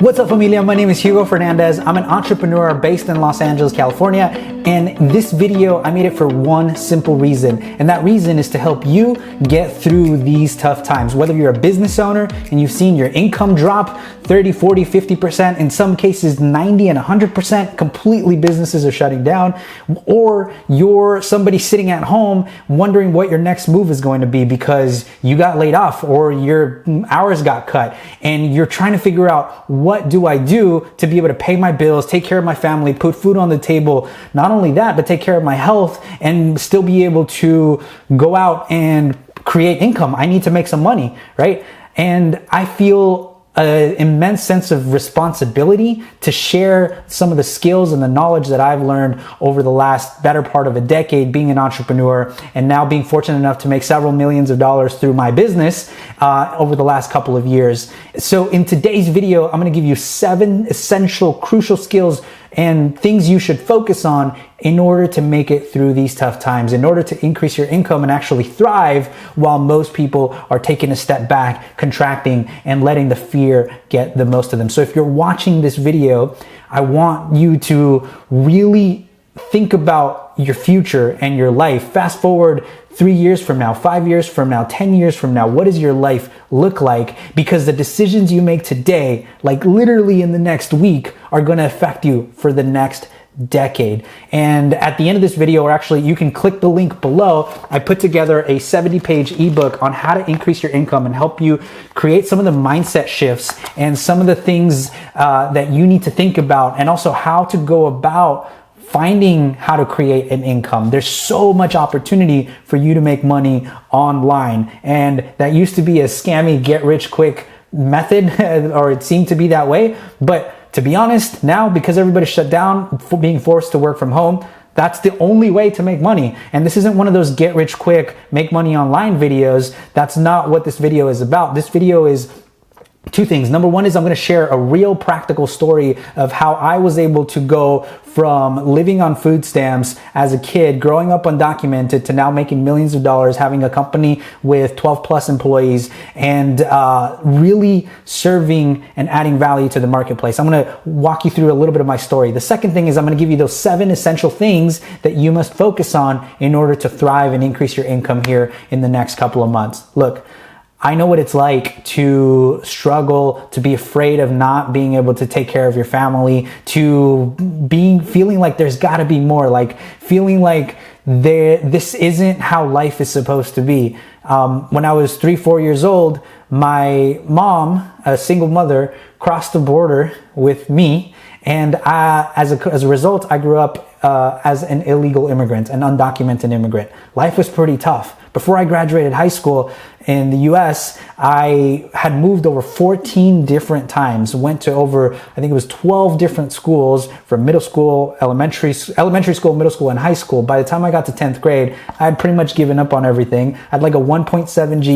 What's up, familia? My name is Hugo Fernandez. I'm an entrepreneur based in Los Angeles, California. And this video, I made it for one simple reason. And that reason is to help you get through these tough times. Whether you're a business owner and you've seen your income drop 30, 40, 50%, in some cases 90 and 100%, completely businesses are shutting down, or you're somebody sitting at home wondering what your next move is going to be because you got laid off or your hours got cut, and you're trying to figure out, what do I do to be able to pay my bills, take care of my family, put food on the table, not only that, but take care of my health and still be able to go out and create income. I need to make some money, right? And I feel an immense sense of responsibility to share some of the skills and the knowledge that I've learned over the last better part of a decade being an entrepreneur, and now being fortunate enough to make several millions of dollars through my business over the last couple of years. So in today's video, I'm going to give you 7 essential, crucial skills and things you should focus on in order to make it through these tough times, in order to increase your income and actually thrive while most people are taking a step back, contracting, and letting the fear get the most of them. So if you're watching this video, I want you to really think about your future and your life. Fast forward 3 years from now, 5 years from now, 10 years from now, what does your life look like? Because the decisions you make today, like literally in the next week, are going to affect you for the next decade. And at the end of this video, or actually you can click the link below, I put together a 70-page ebook on how to increase your income and help you create some of the mindset shifts and some of the things that you need to think about, and also how to go about finding how to create an income. There's so much opportunity for you to make money online, and that used to be a scammy get-rich-quick method, or it seemed to be that way. But to be honest, now, because everybody's shut down, being forced to work from home, that's the only way to make money. And this isn't one of those get-rich-quick, make money online videos. That's not what this video is about. This video is 2 things. Number one is I'm going to share a real practical story of how I was able to go from living on food stamps as a kid, growing up undocumented, to now making millions of dollars, having a company with 12 plus employees, and really serving and adding value to the marketplace. I'm going to walk you through a little bit of my story. The second thing is I'm going to give you those 7 essential things that you must focus on in order to thrive and increase your income here in the next couple of months. Look, I know what it's like to struggle, to be afraid of not being able to take care of your family, to feeling like there's got to be more, like feeling like this isn't how life is supposed to be. When I was 3-4 years old, my mom, a single mother, crossed the border with me, and as a result, I grew up as an illegal immigrant, an undocumented immigrant. Life was pretty tough. Before I graduated high school in the US, I had moved over 14 different times, went to over, I think it was 12 different schools, from middle school, elementary school, middle school, and high school. By the time I got to 10th grade, I had pretty much given up on everything. I had like a 1.7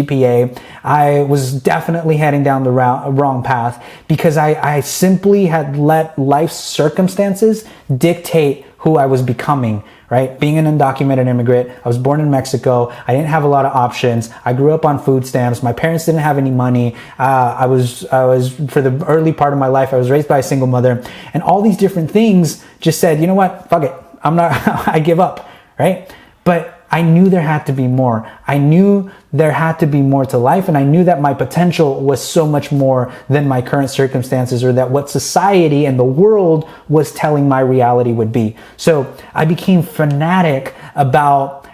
GPA. I was definitely heading down the wrong path because I simply had let life's circumstances dictate who I was becoming, right? Being an undocumented immigrant, I was born in Mexico. I didn't have a lot of options. I grew up on food stamps. My parents didn't have any money. I was for the early part of my life, I was raised by a single mother, and all these different things just said, you know what? Fuck it. I give up, right? But I knew there had to be more. I knew there had to be more to life, and I knew that my potential was so much more than my current circumstances, or that what society and the world was telling my reality would be. So I became fanatic about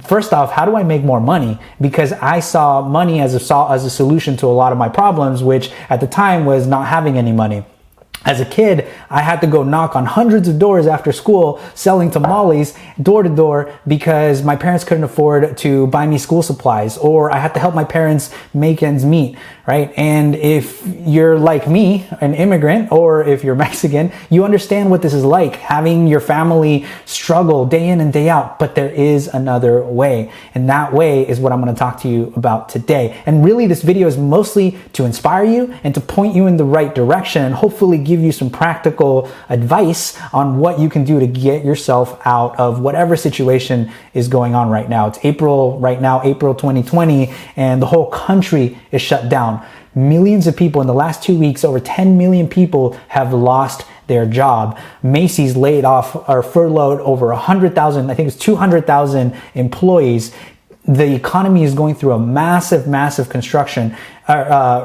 first off, how do I make more money? Because I saw money as a solution to a lot of my problems, which at the time was not having any money. As a kid, I had to go knock on hundreds of doors after school selling tamales door to door because my parents couldn't afford to buy me school supplies, or I had to help my parents make ends meet, right? And if you're like me, an immigrant, or if you're Mexican, you understand what this is like, having your family struggle day in and day out. But there is another way, and that way is what I'm going to talk to you about today. And really, this video is mostly to inspire you and to point you in the right direction, and hopefully give you some practical advice on what you can do to get yourself out of whatever situation is going on right now. It's April right now, April 2020, and the whole country is shut down. Millions of people in the last 2 weeks, over 10 million people have lost their job. Macy's laid off or furloughed over 100,000, I think it's 200,000 employees. The economy is going through a massive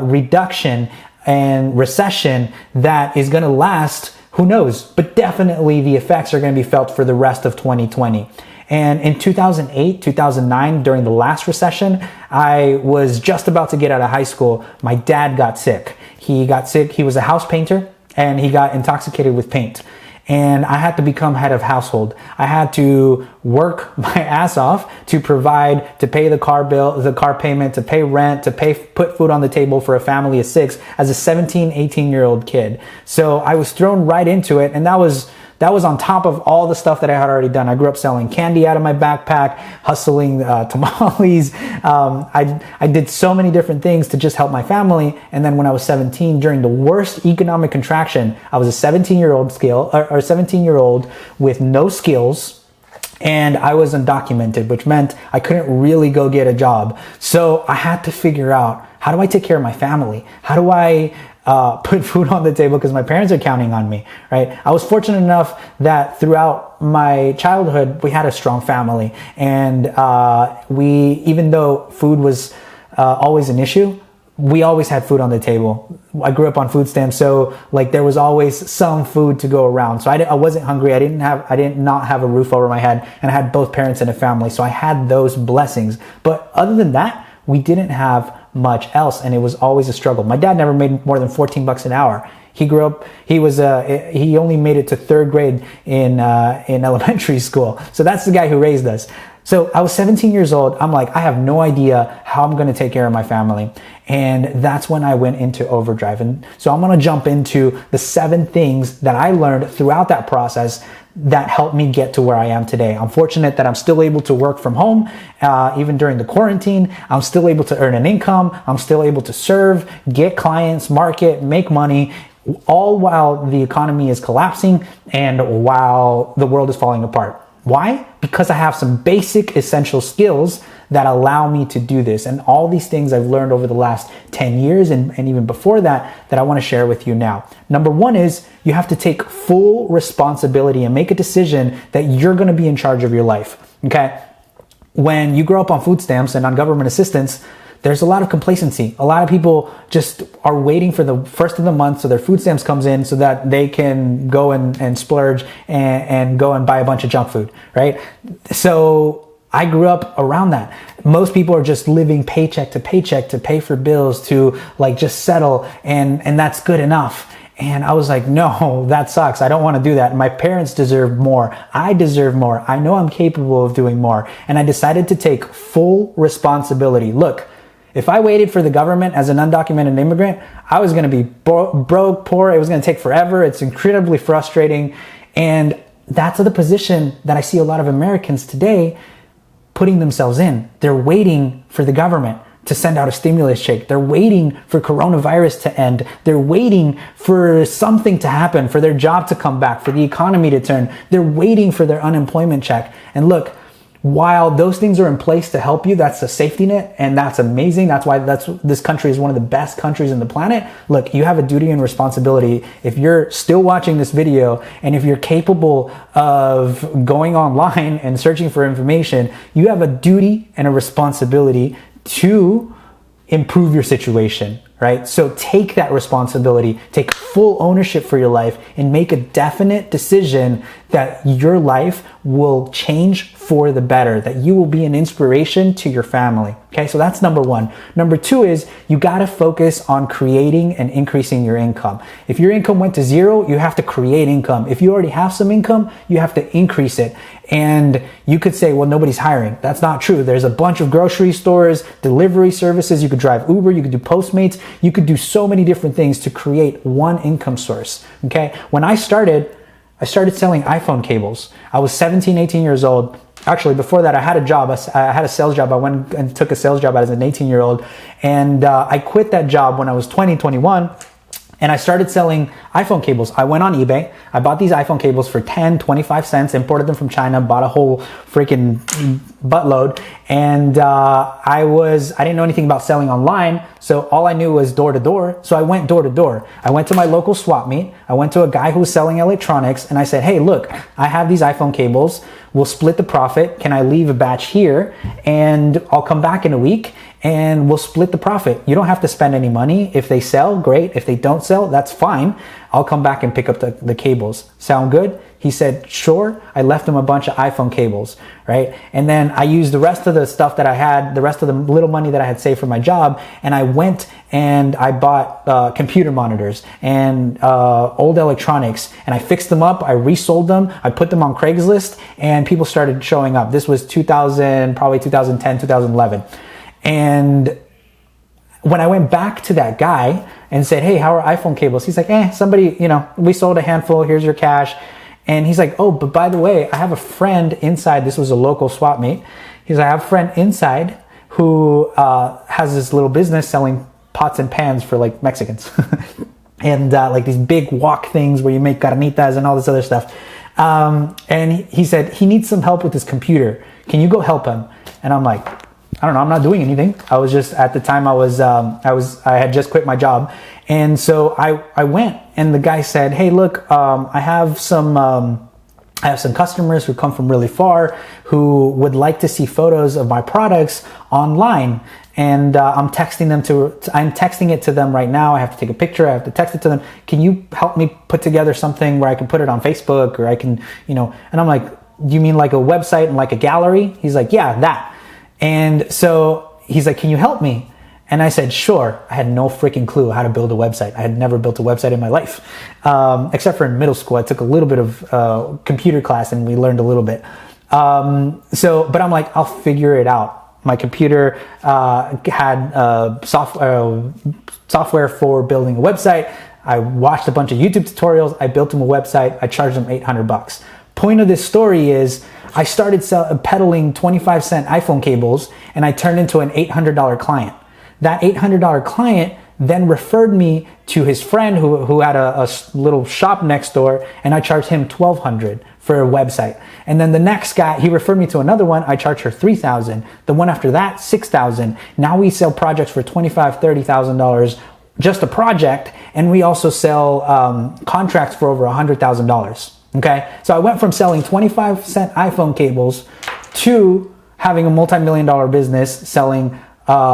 reduction and recession that is going to last, who knows, but definitely the effects are going to be felt for the rest of 2020. And in 2008, 2009, during the last recession, I was just about to get out of high school. My dad got sick. He was a house painter, and he got intoxicated with paint. And I had to become head of household. I had to work my ass off to provide, to pay the car bill, the car payment, to pay rent, to put food on the table for a family of 6 as a 17, 18-year-old kid. So I was thrown right into it, and that was on top of all the stuff that I had already done. I grew up selling candy out of my backpack, hustling tamales. I did so many different things to just help my family. And then when I was 17, during the worst economic contraction, I was a 17-year-old with no skills. And I was undocumented, which meant I couldn't really go get a job. So I had to figure out, how do I take care of my family? How do I put food on the table because my parents are counting on me, right? I was fortunate enough that throughout my childhood, we had a strong family. And even though food was always an issue, we always had food on the table. I grew up on food stamps, so like there was always some food to go around. So I wasn't hungry. I did not have a roof over my head, and I had both parents in a family. So I had those blessings. But other than that, we didn't have much else, and it was always a struggle. My dad never made more than $14 an hour. He only made it to 3rd grade in elementary school. So that's the guy who raised us. So I was 17 years old. I'm like, I have no idea how I'm going to take care of my family. And that's when I went into overdrive. And so I'm going to jump into the 7 things that I learned throughout that process that helped me get to where I am today. I'm fortunate that I'm still able to work from home, even during the quarantine. I'm still able to earn an income. I'm still able to serve, get clients, market, make money, all while the economy is collapsing and while the world is falling apart. Why? Because I have some basic essential skills that allow me to do this. And all these things I've learned over the last 10 years and even before that I want to share with you now. Number 1 is you have to take full responsibility and make a decision that you're going to be in charge of your life. Okay? When you grow up on food stamps and on government assistance, there's a lot of complacency. A lot of people just are waiting for the first of the month so their food stamps comes in so that they can go and splurge and go and buy a bunch of junk food, right? So I grew up around that. Most people are just living paycheck to paycheck to pay for bills, to like just settle, and that's good enough. And I was like, no, that sucks. I don't want to do that. My parents deserve more. I deserve more. I know I'm capable of doing more. And I decided to take full responsibility. Look, if I waited for the government as an undocumented immigrant, I was going to be broke, poor. It was going to take forever. It's incredibly frustrating. And that's the position that I see a lot of Americans today putting themselves in. They're waiting for the government to send out a stimulus check. They're waiting for coronavirus to end. They're waiting for something to happen, for their job to come back, for the economy to turn. They're waiting for their unemployment check. And look, while those things are in place to help you, that's a safety net, and that's amazing. That's why this country is one of the best countries in the planet. Look, you have a duty and responsibility. If you're still watching this video and if you're capable of going online and searching for information, you have a duty and a responsibility to improve your situation, right? So take that responsibility, take full ownership for your life, and make a definite decision that your life will change for the better, that you will be an inspiration to your family. Okay, so that's number 1. Number 2 is you got to focus on creating and increasing your income. If your income went to 0, you have to create income. If you already have some income, you have to increase it. And you could say, well, nobody's hiring. That's not true. There's a bunch of grocery stores, delivery services. You could drive Uber, you could do Postmates. You could do so many different things to create one income source. Okay, when I started selling iPhone cables. I was 17, 18 years old. Actually, before that, I had a job. I had a sales job. I went and took a sales job as an 18-year-old. And I quit that job when I was 20, 21. And I started selling iPhone cables. I went on eBay. I bought these iPhone cables for 10, 25 cents, imported them from China, bought a whole freaking buttload. And I didn't know anything about selling online. So all I knew was door to door. So I went door to door. I went to my local swap meet. I went to a guy who was selling electronics and I said, hey, look, I have these iPhone cables. We'll split the profit. Can I leave a batch here? And I'll come back in a week and we'll split the profit. You don't have to spend any money. If they sell, great. If they don't sell, that's fine. I'll come back and pick up the cables. Sound good? He said, sure. I left him a bunch of iPhone cables, right? And then I used the rest of the stuff that I had, the rest of the little money that I had saved for my job, and I went and I bought computer monitors and old electronics, and I fixed them up, I resold them, I put them on Craigslist, and people started showing up. This was 2010, 2011. And when I went back to that guy and said, hey, how are iPhone cables? He's like, somebody, we sold a handful, here's your cash. And he's like, oh, but by the way, I have a friend inside. This was a local swap meet. He's like, I have a friend inside who has this little business selling pots and pans for like Mexicans. And like these big wok things where you make carnitas and all this other stuff. And he said, he needs some help with his computer. Can you go help him? And I'm like, I don't know, I'm not doing anything. I was just, at the time I had just quit my job. And so I went and the guy said, hey, look, I have some customers who come from really far who would like to see photos of my products online. And I'm texting it to them right now. I have to take a picture. I have to text it to them. Can you help me put together something where I can put it on Facebook or I can, and I'm like, do you mean like a website and like a gallery? He's like, yeah, that. And so he's like, can you help me? And I said, sure. I had no freaking clue how to build a website. I had never built a website in my life. Except for in middle school, I took a little bit of computer class and we learned a little bit. But I'm like, I'll figure it out. My computer had software for building a website. I watched a bunch of YouTube tutorials. I built him a website. I charged him $800. Point of this story is I started peddling 25-cent iPhone cables and I turned into an $800 client. That $800 client then referred me to his friend who had a little shop next door, and I charged him $1,200 for a website. And then the next guy, he referred me to another one, I charged her $3,000. The one after that, $6,000. Now we sell projects for $25,000, $30,000, just a project, and we also sell contracts for over $100,000. Okay, so I went from selling 25-cent iPhone cables to having a multi-million-dollar business selling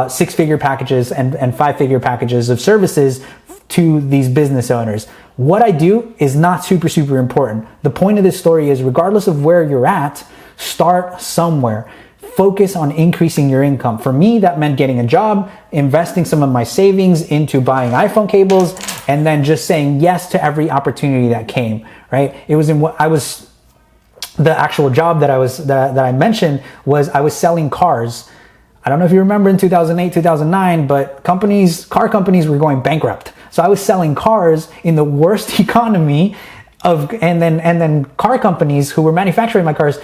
six-figure packages and five-figure packages of services to these business owners. What I do is not super important. The point of this story is, regardless of where you're at, start somewhere. Focus on increasing your income. For me, that meant getting a job, investing some of my savings into buying iPhone cables, and then just saying yes to every opportunity that came, right? It was the actual job that I mentioned was I was selling cars. I don't know if you remember in 2008, 2009, but car companies were going bankrupt. So I was selling cars in the worst economy and then car companies who were manufacturing my cars,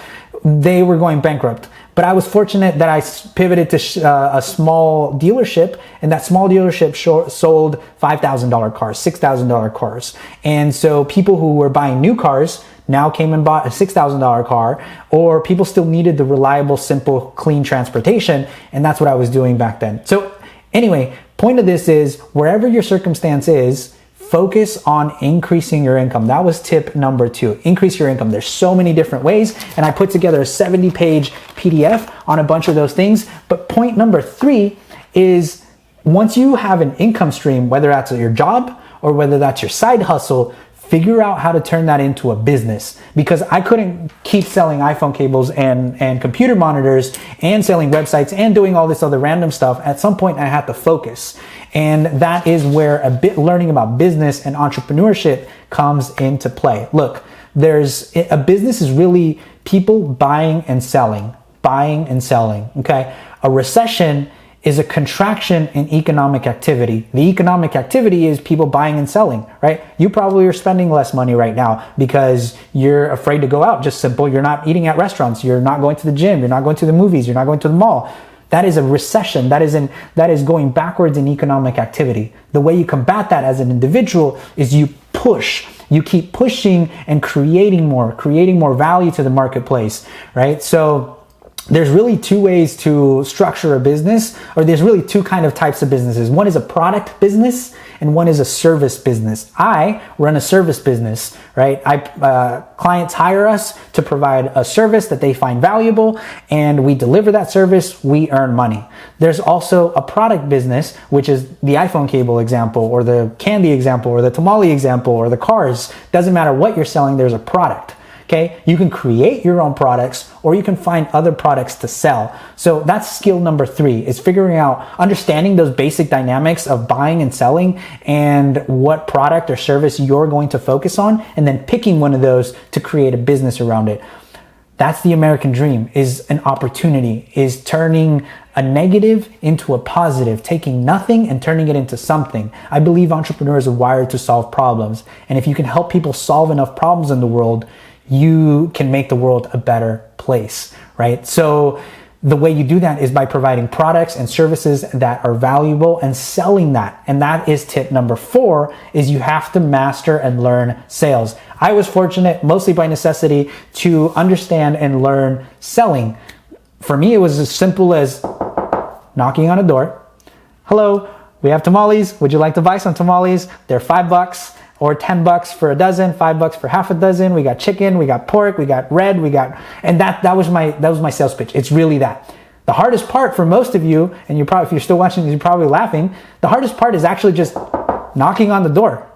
they were going bankrupt. But I was fortunate that I pivoted to a small dealership, and that small dealership sold $5,000 cars, $6,000 cars. And so people who were buying new cars now came and bought a $6,000 car, or people still needed the reliable, simple, clean transportation. And that's what I was doing back then. So anyway, point of this is, wherever your circumstance is, focus on increasing your income. That was tip number 2. Increase your income. There's so many different ways, and I put together a 70-page PDF on a bunch of those things. But point number 3 is, once you have an income stream, whether that's your job or whether that's your side hustle, figure out how to turn that into a business. Because I couldn't keep selling iPhone cables and computer monitors and selling websites and doing all this other random stuff. At some point I had to focus. And that is where learning about business and entrepreneurship comes into play. Look, a business is really people buying and selling, okay? A recession is a contraction in economic activity. The economic activity is people buying and selling, right? You probably are spending less money right now because you're afraid to go out, just simple. You're not eating at restaurants. You're not going to the gym. You're not going to the movies. You're not going to the mall. That is a recession. That is going backwards in economic activity. The way you combat that as an individual is you push. You keep pushing and creating more value to the marketplace, right? So there's really two ways to structure a business, or there's really two kind of types of businesses. One is a product business and one is a service business. I run a service business, right? Clients hire us to provide a service that they find valuable, and we deliver that service, we earn money. There's also a product business, which is the iPhone cable example, or the candy example, or the tamale example, or the cars. Doesn't matter what you're selling, there's a product. Okay, you can create your own products, or you can find other products to sell. So that's skill number 3, is figuring out, understanding those basic dynamics of buying and selling and what product or service you're going to focus on, and then picking one of those to create a business around it. That's the American dream, is an opportunity, is turning a negative into a positive, taking nothing and turning it into something. I believe entrepreneurs are wired to solve problems. And if you can help people solve enough problems in the world, you can make the world a better place, right? So the way you do that is by providing products and services that are valuable and selling that. And that is tip number 4, is you have to master and learn sales. I was fortunate, mostly by necessity, to understand and learn selling. For me, it was as simple as knocking on a door. Hello, we have tamales. Would you like to buy some tamales? They're $5. Or $10 for a dozen, $5 for half a dozen. We got chicken, we got pork, we got red, and that was my sales pitch. It's really that. The hardest part for most of you, and you probably, if you're still watching, you're probably laughing. The hardest part is actually just knocking on the door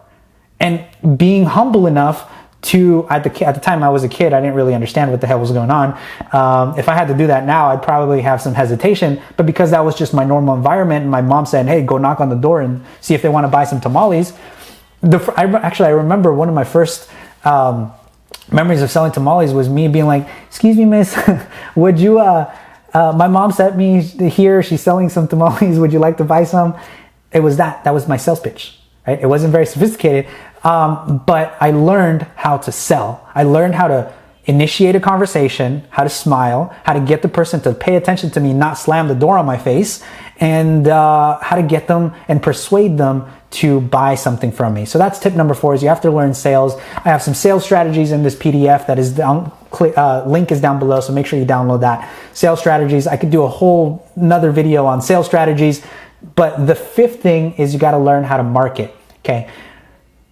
and being humble enough to, at the time I was a kid, I didn't really understand what the hell was going on. If I had to do that now, I'd probably have some hesitation, but because that was just my normal environment, and my mom said, hey, go knock on the door and see if they want to buy some tamales. I remember one of my first memories of selling tamales was me being like, excuse me, miss, would you, my mom sent me here, she's selling some tamales, would you like to buy some? It was that was my sales pitch, right? It wasn't very sophisticated, but I learned how to sell. I learned how to initiate a conversation, how to smile, how to get the person to pay attention to me, not slam the door on my face, and how to get them and persuade them to buy something from me. So that's tip number 4, is you have to learn sales. I have some sales strategies in this PDF that is down, link is down below, so make sure you download that. Sales strategies, I could do a whole another video on sales strategies, but the 5th thing is you gotta learn how to market, okay?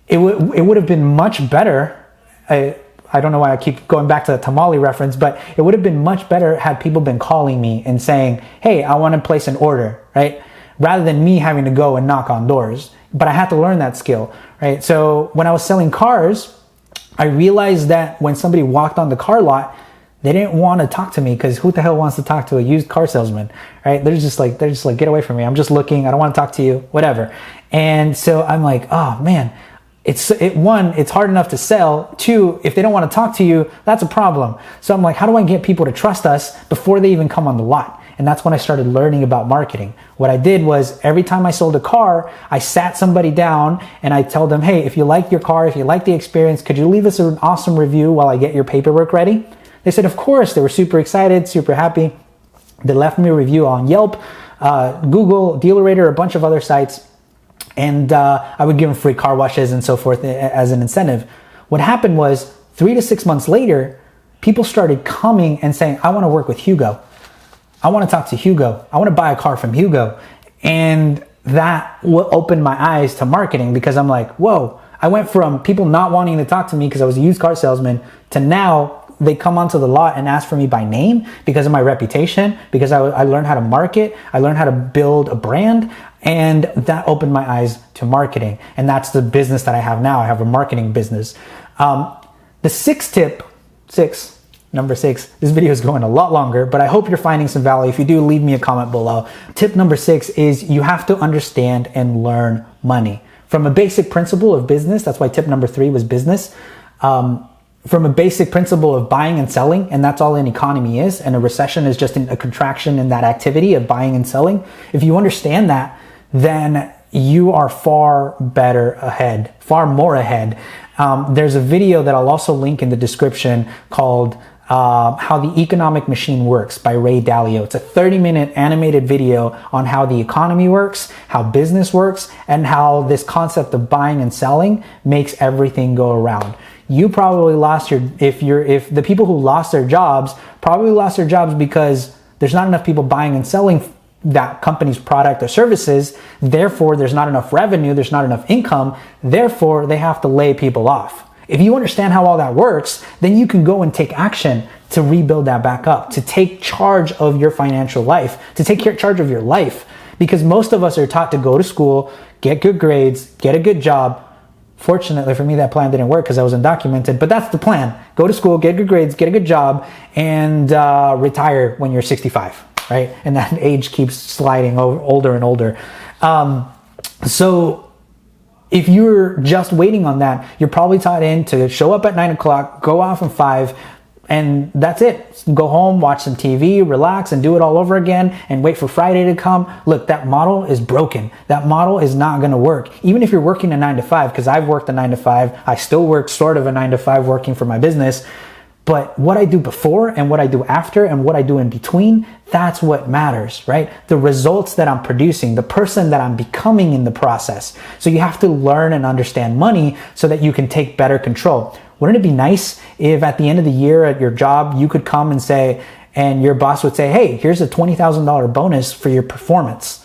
It would have been much better, I don't know why I keep going back to the tamale reference, but it would have been much better had people been calling me and saying, hey, I want to place an order, right? Rather than me having to go and knock on doors. But I had to learn that skill, right? So when I was selling cars, I realized that when somebody walked on the car lot, they didn't want to talk to me, because who the hell wants to talk to a used car salesman, right? They're just like, get away from me. I'm just looking. I don't want to talk to you, whatever. And so I'm like, oh man, one, it's hard enough to sell. 2, if they don't want to talk to you, that's a problem. So I'm like, how do I get people to trust us before they even come on the lot? And that's when I started learning about marketing. What I did was, every time I sold a car, I sat somebody down and I told them, hey, if you like your car, if you like the experience, could you leave us an awesome review while I get your paperwork ready? They said, of course. They were super excited, super happy. They left me a review on Yelp, Google, DealerRater, a bunch of other sites. And I would give them free car washes and so forth as an incentive. What happened was, 3 to 6 months later, people started coming and saying, I want to work with Hugo. I want to talk to Hugo. I want to buy a car from Hugo. And that opened my eyes to marketing, because I'm like, whoa, I went from people not wanting to talk to me because I was a used car salesman to now they come onto the lot and ask for me by name because of my reputation, because I learned how to market, I learned how to build a brand, and that opened my eyes to marketing. And that's the business that I have now. I have a marketing business. The 6th tip, number 6, this video is going a lot longer, but I hope you're finding some value. If you do, leave me a comment below. Tip number 6 is you have to understand and learn money. From a basic principle of business, that's why tip number 3 was business. From a basic principle of buying and selling, and that's all an economy is, and a recession is just a contraction in that activity of buying and selling. If you understand that, then you are far better ahead, far more ahead. There's a video that I'll also link in the description called How the Economic Machine Works by Ray Dalio. It's a 30-minute animated video on how the economy works, how business works, and how this concept of buying and selling makes everything go around. You probably lost if the people who lost their jobs probably lost their jobs because there's not enough people buying and selling that company's product or services. Therefore, there's not enough revenue, there's not enough income. Therefore, they have to lay people off. If you understand how all that works, then you can go and take action to rebuild that back up, to take charge of your financial life, to take charge of your life. Because most of us are taught to go to school, get good grades, get a good job. Fortunately for me, that plan didn't work because I was undocumented, but that's the plan. Go to school, get good grades, get a good job, and retire when you're 65, right? And that age keeps sliding older and older. So if you're just waiting on that, you're probably taught in to show up at 9 o'clock, go off at 5, and that's it. Go home, watch some TV, relax, and do it all over again, and wait for Friday to come. Look, that model is broken. That model is not going to work. Even if you're working a 9 to 5, because I've worked a 9 to 5, I still work sort of a 9 to 5 working for my business. But what I do before and what I do after and what I do in between, that's what matters, right? The results that I'm producing, the person that I'm becoming in the process. So you have to learn and understand money so that you can take better control. Wouldn't it be nice if at the end of the year at your job, you could come and say, and your boss would say, hey, here's a $20,000 bonus for your performance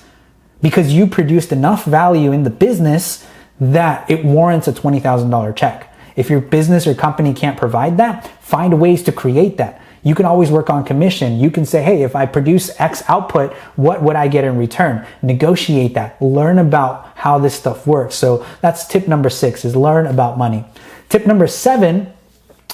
because you produced enough value in the business that it warrants a $20,000 check. If your business or company can't provide that, find ways to create that. You can always work on commission. You can say, hey, if I produce X output, what would I get in return? Negotiate that. Learn about how this stuff works. So that's tip number 6, is learn about money. Tip number 7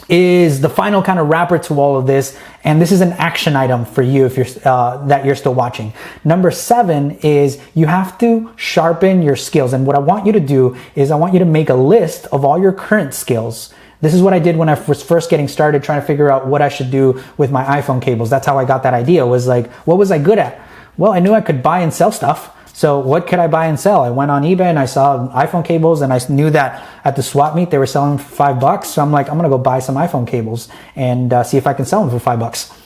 is the final kind of wrapper to all of this, and this is an action item for you if you're that you're still watching. Number 7 is you have to sharpen your skills, and what I want you to do is I want you to make a list of all your current skills. This is what I did when I was first getting started trying to figure out what I should do with my iPhone cables. That's how I got that idea, was like, what was I good at? Well, I knew I could buy and sell stuff. So what could I buy and sell? I went on eBay and I saw iPhone cables, and I knew that at the swap meet they were selling for $5. So I'm like, I'm gonna go buy some iPhone cables and see if I can sell them for $5.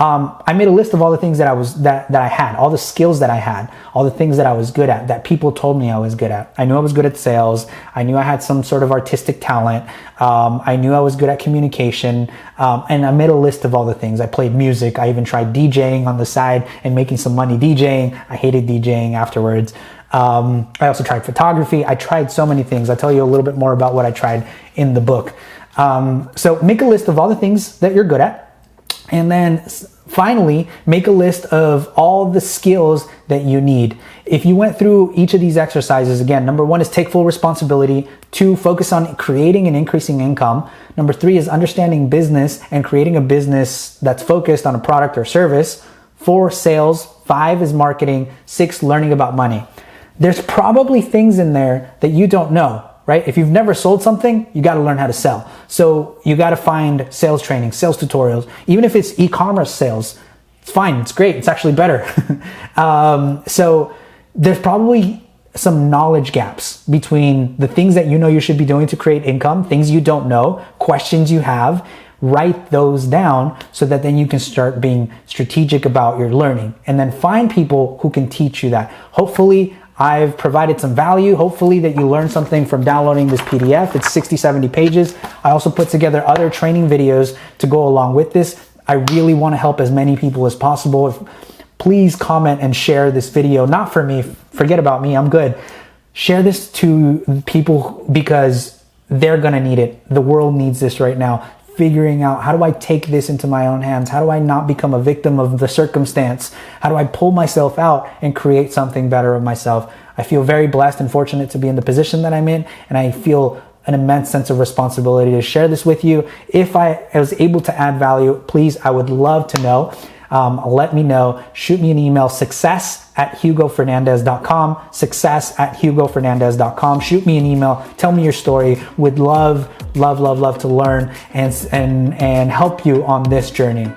I made a list of all the things that I had, all the skills that I had, all the things that I was good at, that people told me I was good at. I knew I was good at sales. I knew I had some sort of artistic talent. I knew I was good at communication. And I made a list of all the things. I played music. I even tried DJing on the side and making some money DJing. I hated DJing afterwards. I also tried photography. I tried so many things. I'll tell you a little bit more about what I tried in the book. So make a list of all the things that you're good at. And then finally, make a list of all the skills that you need. If you went through each of these exercises, again, number 1 is take full responsibility. 2, focus on creating and increasing income. Number 3 is understanding business and creating a business that's focused on a product or service. 4, sales. 5 is marketing. 6, learning about money. There's probably things in there that you don't know. Right? If you've never sold something, you got to learn how to sell. So you got to find sales training, sales tutorials. Even if it's e-commerce sales, it's fine. It's great. It's actually better. So there's probably some knowledge gaps between the things that you know you should be doing to create income, things you don't know, questions you have. Write those down so that then you can start being strategic about your learning, and then find people who can teach you that. Hopefully, I've provided some value. Hopefully that you learned something from downloading this PDF. It's 60, 70 pages. I also put together other training videos to go along with this. I really want to help as many people as possible. Please comment and share this video. Not for me. Forget about me. I'm good. Share this to people because they're going to need it. The world needs this right now. Figuring out, how do I take this into my own hands? How do I not become a victim of the circumstance? How do I pull myself out and create something better of myself? I feel very blessed and fortunate to be in the position that I'm in, and I feel an immense sense of responsibility to share this with you. If I was able to add value, please, I would love to know. Let me know. Shoot me an email, success@hugofernandez.com, success@hugofernandez.com. Shoot me an email. Tell me your story. Would love to learn and help you on this journey.